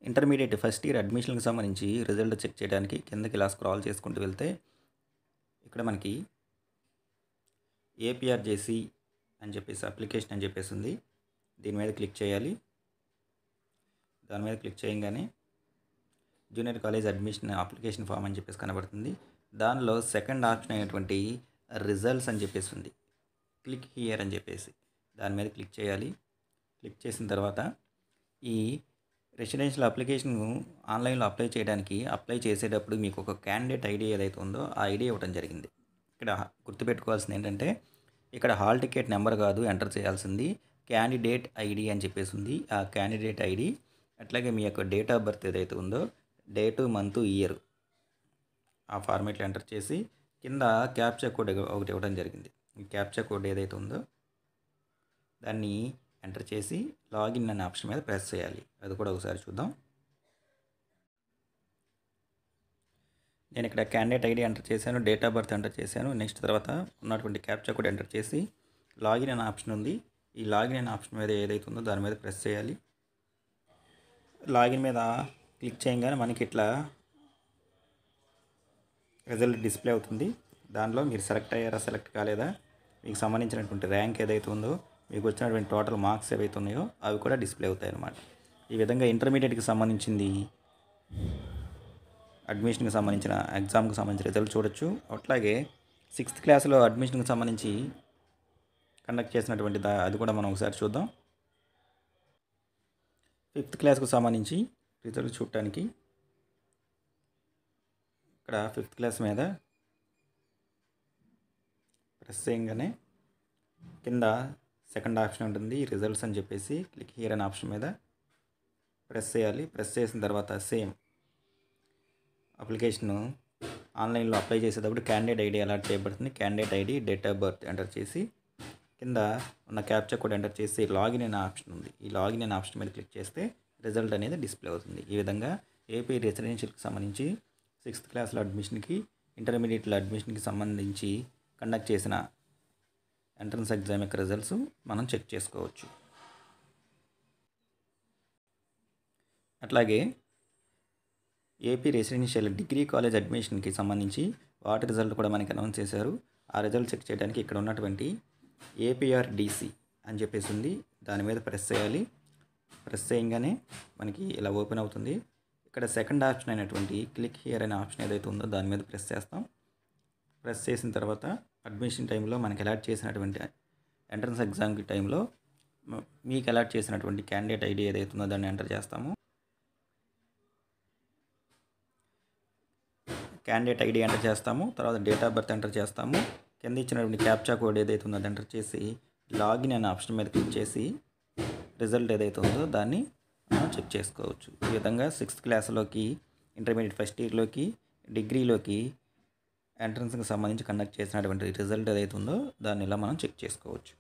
Intermediate first year అడ్మిషన్కి సంబంధించి result check చేయడానికి కిందకి ఇలా స్క్రాల్ చేసుకుంటూ వెళ్తే ఇక్కడ మనకి ఏపీఆర్జేసీ అని చెప్పేసి అప్లికేషన్ అని చెప్పేసి ఉంది. దీని మీద క్లిక్ చేయాలి. దాని మీద క్లిక్ చేయగానే junior college admission application form అని చెప్పేసి కనబడుతుంది. దానిలో సెకండ్ ఆప్షన్ అయినటువంటి రిజల్ట్స్ అని చెప్పేసి ఉంది. క్లిక్ హియర్ అని చెప్పేసి దాని మీద క్లిక్ చేయాలి. క్లిక్ చేసిన తర్వాత ఈ రెసిడెన్షియల్ అప్లికేషన్ ఆన్లైన్లో అప్లై చేసేటప్పుడు మీకు ఒక క్యాండిడేట్ ఐడి ఏదైతే ఉందో ఆ ఐడి ఇవ్వడం జరిగింది. ఇక్కడ గుర్తుపెట్టుకోవాల్సింది ఏంటంటే ఇక్కడ హాల్ టికెట్ నెంబర్ కాదు ఎంటర్ చేయాల్సింది, క్యాండిడేట్ ఐడి అని చెప్పేసి ఉంది. ఆ క్యాండిడేట్ ఐడి అట్లాగే మీ యొక్క డేట్ ఆఫ్ బర్త్ ఏదైతే ఉందో డేటు మంత్ ఇయర్ ఆ ఫార్మేట్లో ఎంటర్ చేసి కింద క్యాప్చా కోడ్ ఒకటి ఇవ్వడం జరిగింది. ఈ క్యాప్చా కోడ్ ఏదైతే ఉందో దాన్ని ఎంటర్ చేసి లాగిన్ అనే ఆప్షన్ మీద ప్రెస్ చేయాలి. అది కూడా ఒకసారి చూద్దాం. నేను ఇక్కడ క్యాండిడేట్ ఐడి ఎంటర్ చేశాను, డేట్ ఆఫ్ బర్త్ ఎంటర్ చేశాను. నెక్స్ట్ తర్వాత ఉన్నటువంటి క్యాప్చా కోడ్ ఎంటర్ చేసి లాగిన్ అనే ఆప్షన్ ఉంది. ఈ లాగిన్ అనే ఆప్షన్ మీద ఏదైతే ఉందో దాని మీద ప్రెస్ చేయాలి. లాగిన్ మీద క్లిక్ చేయగానే మనకి ఇట్లా రిజల్ట్ డిస్ప్లే అవుతుంది. దానిలో మీరు సెలెక్ట్ అయ్యారా, సెలెక్ట్ కాలేదా, మీకు సంబంధించినటువంటి ర్యాంక్ ఏదైతే ఉందో, మీకు వచ్చినటువంటి టోటల్ మార్క్స్ ఏవైతే ఉన్నాయో అవి కూడా డిస్ప్లే అవుతాయి అన్నమాట. ఈ విధంగా ఇంటర్మీడియట్కి సంబంధించింది అడ్మిషన్కి సంబంధించిన ఎగ్జామ్కి సంబంధించిన రిజల్ట్ చూడొచ్చు. అట్లాగే 6th క్లాస్లో అడ్మిషన్కి సంబంధించి కండక్ట్ చేసినటువంటి అది కూడా మనం ఒకసారి చూద్దాం. 5th క్లాస్కు సంబంధించి రిజల్ట్ చూడటానికి ఇక్కడ 5th క్లాస్ మీద ప్రెస్ చేయగానే కింద సెకండ్ ఆప్షన్ ఉంటుంది రిజల్ట్స్ అని చెప్పేసి క్లిక్ హియర్ అనే ఆప్షన్ మీద ప్రెస్ చేయాలి. ప్రెస్ చేసిన తర్వాత సేమ్ అప్లికేషను ఆన్లైన్లో అప్లై చేసేటప్పుడు క్యాండిడేట్ ఐడి అలాట్ చేయబడుతుంది. Candidate ID, date of birth enter చేసి కింద ఉన్న క్యాప్చా కోడ్ ఎంటర్ చేసి లాగిన్ అనే ఆప్షన్ ఉంది. ఈ లాగిన్ అనే ఆప్షన్ మీద క్లిక్ చేస్తే రిజల్ట్ అనేది డిస్ప్లే అవుతుంది. ఈ విధంగా ఏపీ రెసిడెన్షియల్కి సంబంధించి 6th క్లాస్లో అడ్మిషన్కి, ఇంటర్మీడియట్లో అడ్మిషన్కి సంబంధించి కండక్ట్ చేసిన ఎంట్రన్స్ ఎగ్జామ్ యొక్క రిజల్ట్స్ మనం చెక్ చేసుకోవచ్చు. అట్లాగే ఏపీ రెసిడెన్షియల్ డిగ్రీ కాలేజ్ అడ్మిషన్కి సంబంధించి వాటి రిజల్ట్ కూడా మనకి అనౌన్స్ చేశారు. ఆ రిజల్ట్ చెక్ చేయడానికి ఇక్కడ ఉన్నటువంటి ఏపీఆర్డిసి అని చెప్పేసి ఉంది. దాని మీద ప్రెస్ చేయాలి. ప్రెస్ చేయగానే మనకి ఇలా ఓపెన్ అవుతుంది. ఇక్కడ సెకండ్ ఆప్షన్ అయినటువంటి క్లిక్ హియర్ అనే ఆప్షన్ ఏదైతే ఉందో దాని మీద ప్రెస్ చేస్తాం. ప్రెస్ చేసిన తర్వాత అడ్మిషన్ టైంలో మనకి అలాట్ చేసినటువంటి ఎంట్రన్స్ ఎగ్జామ్కి టైంలో మీకు అలాట్ చేసినటువంటి క్యాండిడేట్ ఐడి ఏదైతే ఉందో దాన్ని ఎంటర్ చేస్తాము. క్యాండిడేట్ ఐడి ఎంటర్ చేస్తాము. తర్వాత డేట్ ఆఫ్ బర్త్ ఎంటర్ చేస్తాము. కింద ఇచ్చినటువంటి క్యాప్చా కోడ్ ఏదైతే ఉందో అది ఎంటర్ చేసి లాగిన్ అనే ఆప్షన్ మీద క్లిక్ చేసి రిజల్ట్ ఏదైతే ఉందో దాన్ని మనం చెక్ చేసుకోవచ్చు. ఈ విధంగా 6th క్లాస్లోకి, ఇంటర్మీడియట్ ఫస్ట్ ఇయర్లోకి, డిగ్రీలోకి ఎంట్రన్స్కి సంబంధించి కండక్ట్ చేసినటువంటి రిజల్ట్ ఏదైతే ఉందో దాన్ని ఇలా మనం చెక్ చేసుకోవచ్చు.